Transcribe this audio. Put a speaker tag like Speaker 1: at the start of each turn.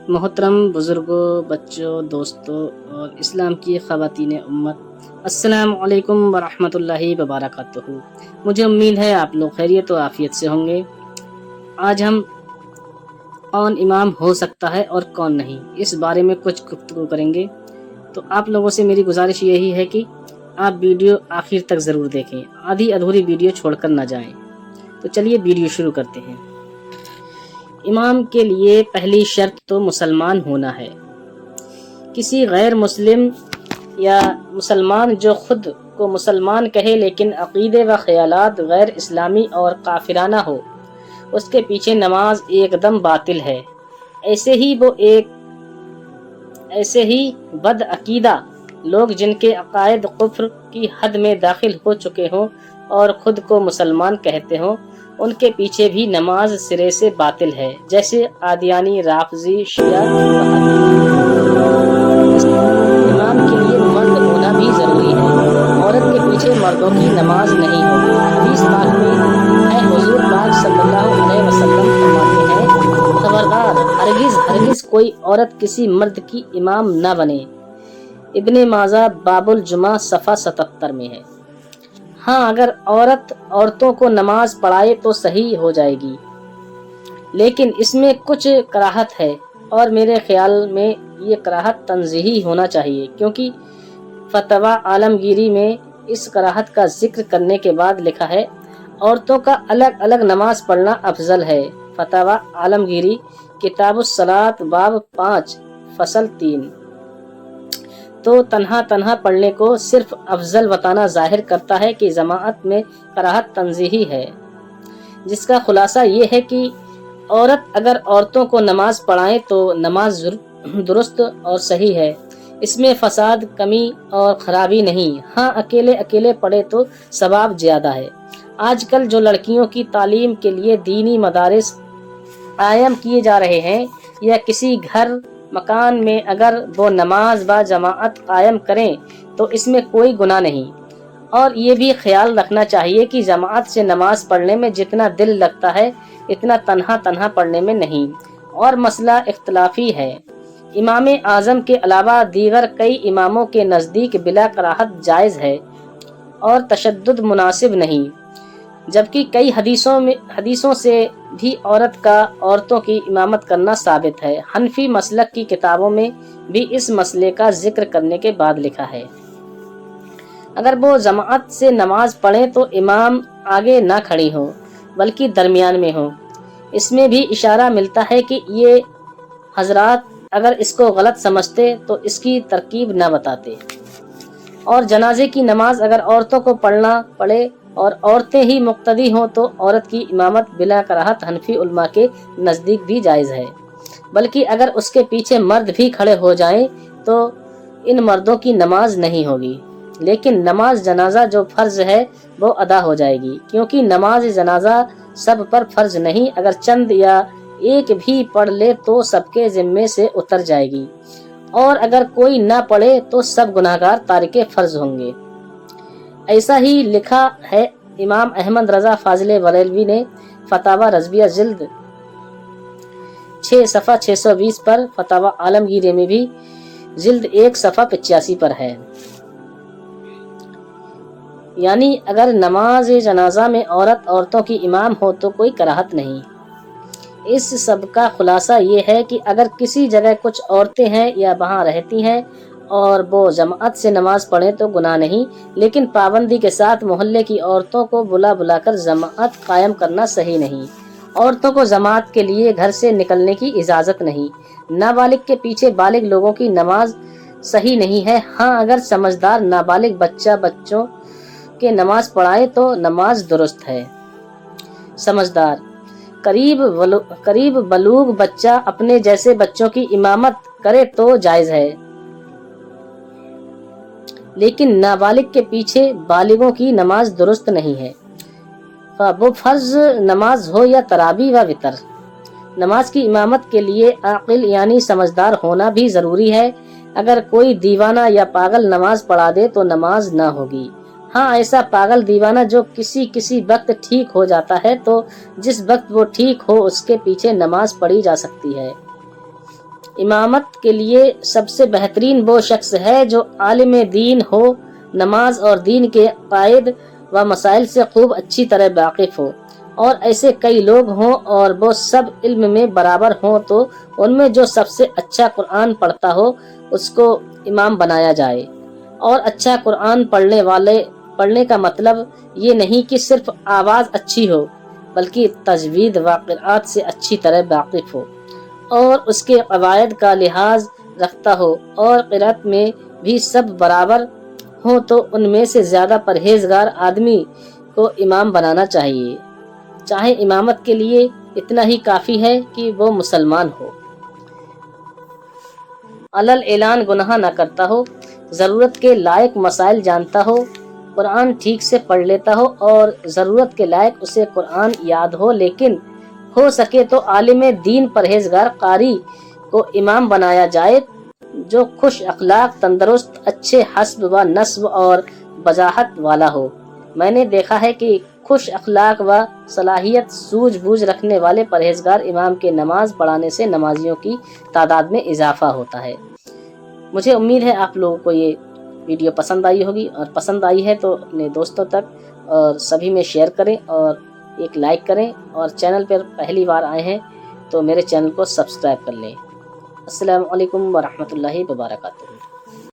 Speaker 1: मोहतरम बुज़ुर्गों, बच्चों, दोस्तों और इस्लाम की ख़वातीन उम्मत, अस्सलाम वालेकुम वरहमतुल्लाहि वबरकातुहू। मुझे उम्मीद है आप लोग खैरियत और आफ़ियत से होंगे। आज हम कौन इमाम हो सकता है और कौन नहीं, इस बारे में कुछ गुफ्तगू करेंगे। तो आप लोगों से मेरी गुजारिश यही है कि आप वीडियो आखिर तक ज़रूर देखें, आधी अधूरी वीडियो छोड़कर ना जाएं। तो चलिए वीडियो शुरू करते हैं। इमाम के लिए पहली शर्त तो मुसलमान होना है। किसी गैर मुस्लिम या मुसलमान जो खुद को मुसलमान कहे लेकिन अक़ीदे व ख़यालात गैर इस्लामी और काफिराना हो, उसके पीछे नमाज एकदम बातिल है। ऐसे ही बदअकीदा लोग जिनके अक़ायद कुफ्र की हद में दाखिल हो चुके हों और खुद को मुसलमान कहते हों, उनके पीछे भी नमाज सिरे से बातिल है, जैसे आदियानी, राफ़ज़ी, शिया। इमाम के लिए मर्द होना भी ज़रूरी है। औरत के पीछे मर्दों की नमाज नहीं होगी। हदीस पाक में है, हुज़ूर पाक सल्लल्लाहु अलैहि वसल्लम फरमाते हैं, खबरदार, हरगिज़ कोई औरत किसी मर्द की इमाम न बने। इब्ने माजा बाबुल जुमा सफ़ा 77 में है। हाँ, अगर औरत औरतों को नमाज पढ़ाए तो सही हो जाएगी, लेकिन इसमें कुछ कराहत है और मेरे ख्याल में ये कराहत तंज़ीही होना चाहिए, क्योंकि फतवा आलमगीरी में इस कराहत का जिक्र करने के बाद लिखा है, औरतों का अलग अलग नमाज पढ़ना अफजल है। फतवा आलमगीरी, किताबुस सलात, बाब 5, फसल 3। तो तन्हा पढ़ने को सिर्फ अफजल बताना जाहिर करता है कि जमाअत में कराहत तंज़ीही है, जिसका खुलासा ये है कि औरत अगर औरतों को नमाज पढ़ाए तो नमाज दुरुस्त और सही है, इसमें फसाद, कमी और ख़राबी नहीं। हाँ, अकेले पढ़े तो सवाब ज़्यादा है। आजकल जो लड़कियों की तालीम के लिए दीनी मदारिस कायम किए जा रहे हैं, या किसी घर मकान में अगर वो नमाज व जमाअत कायम करें तो इसमें कोई गुनाह नहीं। और ये भी ख्याल रखना चाहिए कि जमाअत से नमाज पढ़ने में जितना दिल लगता है, इतना तन्हा पढ़ने में नहीं। और मसला इख्तलाफी है। इमाम आज़म के अलावा दीगर कई इमामों के नज़दीक बिला कराहत जायज़ है और तशद्दुद मुनासिब नहीं, जबकि कई हदीसों से भी औरत का औरतों की इमामत करना साबित है। हनफी मसलक की किताबों में भी इस मसले का जिक्र करने के बाद लिखा है, अगर वो जमाअत से नमाज पढ़ें तो इमाम आगे ना खड़ी हो बल्कि दरमियान में हो। इसमें भी इशारा मिलता है कि ये हजरात अगर इसको गलत समझते तो इसकी तरकीब ना बताते। और जनाजे की नमाज अगर औरतों को पढ़ना पड़े और औरतें ही मुक्तदी हों तो औरत की इमामत बिला कराहत हनफी उलमा के नज़दीक भी जायज़ है, बल्कि अगर उसके पीछे मर्द भी खड़े हो जाएं तो इन मर्दों की नमाज नहीं होगी, लेकिन नमाज जनाजा जो फ़र्ज है वो अदा हो जाएगी, क्योंकि नमाज जनाजा सब पर फ़र्ज नहीं, अगर चंद या एक भी पढ़ ले तो सबके ज़िम्मे से उतर जाएगी, और अगर कोई ना पढ़े तो सब गुनाहगार तारिके फ़र्ज होंगे। ऐसा ही लिखा है इमाम अहमद रज़ा फाजिल बरेलवी ने फतावा रज़विया जिल्द 6 सफ़ा 620 पर, फतावा आलमगीरी में भी जिल्द 1 सफ़ा 85 पर है। यानी अगर नमाज जनाजा में औरतों की इमाम हो तो कोई कराहत नहीं। इस सब का खुलासा ये है कि अगर किसी जगह कुछ औरतें हैं या वहाँ रहती हैं और वो जमाअत से नमाज पढ़ें तो गुनाह नहीं, लेकिन पाबंदी के साथ मोहल्ले की औरतों को बुलाकर जमाअत कायम करना सही नहीं। औरतों को जमाअत के लिए घर से निकलने की इजाज़त नहीं। नाबालिग के पीछे बालिग लोगों की नमाज सही नहीं है। हाँ, अगर समझदार नाबालिग बच्चों के नमाज पढ़ाए तो नमाज दुरुस्त है। समझदार करीब बलूग बच्चा अपने जैसे बच्चों की इमामत करे तो जायज़ है, लेकिन नाबालिग के पीछे बालिगों की नमाज दुरुस्त नहीं है, वो फर्ज नमाज हो या तरावी व वितर। नमाज की इमामत के लिए आकिल यानी समझदार होना भी ज़रूरी है। अगर कोई दीवाना या पागल नमाज पढ़ा दे तो नमाज ना होगी। हाँ, ऐसा पागल दीवाना जो किसी वक्त ठीक हो जाता है, तो जिस वक्त वो ठीक हो उसके पीछे नमाज पढ़ी जा सकती है। امامت کے لیے سب سے بہترین وہ شخص ہے جو عالم دین ہو، نماز اور دین کے عقائد و مسائل سے خوب اچھی طرح واقف ہو، اور ایسے کئی لوگ ہوں اور وہ سب علم میں برابر ہوں تو ان میں جو سب سے اچھا قرآن پڑھتا ہو اس کو امام بنایا جائے۔ اور اچھا قرآن پڑھنے کا مطلب یہ نہیں کہ صرف آواز اچھی ہو، بلکہ تجوید و قرآت سے اچھی طرح واقف ہو اور اس کے قواعد کا لحاظ رکھتا ہو، اور قرأت میں بھی سب برابر ہوں تو ان میں سے زیادہ پرہیزگار آدمی کو امام بنانا چاہیے، چاہے امامت کے لیے اتنا ہی کافی ہے کہ وہ مسلمان ہو، علل اعلان گناہ نہ کرتا ہو، ضرورت کے لائق مسائل جانتا ہو، قرآن ٹھیک سے پڑھ لیتا ہو اور ضرورت کے لائق اسے قرآن یاد ہو، لیکن ہو سکے تو عالم دین پرہیزگار قاری کو امام بنایا جائے جو خوش اخلاق، تندرست، اچھے حسب و نسب اور وضاحت والا ہو۔ میں نے دیکھا ہے کہ خوش اخلاق و صلاحیت، سوجھ بوجھ رکھنے والے پرہیزگار امام کے نماز پڑھانے سے نمازیوں کی تعداد میں اضافہ ہوتا ہے۔ مجھے امید ہے آپ لوگوں کو یہ ویڈیو پسند آئی ہوگی، اور پسند آئی ہے تو اپنے دوستوں تک اور سبھی میں شیئر کریں اور ایک لائک کریں، اور چینل پر پہلی بار آئے ہیں تو میرے چینل کو سبسکرائب کر لیں۔ السلام علیکم ورحمۃ اللہ وبرکاتہ۔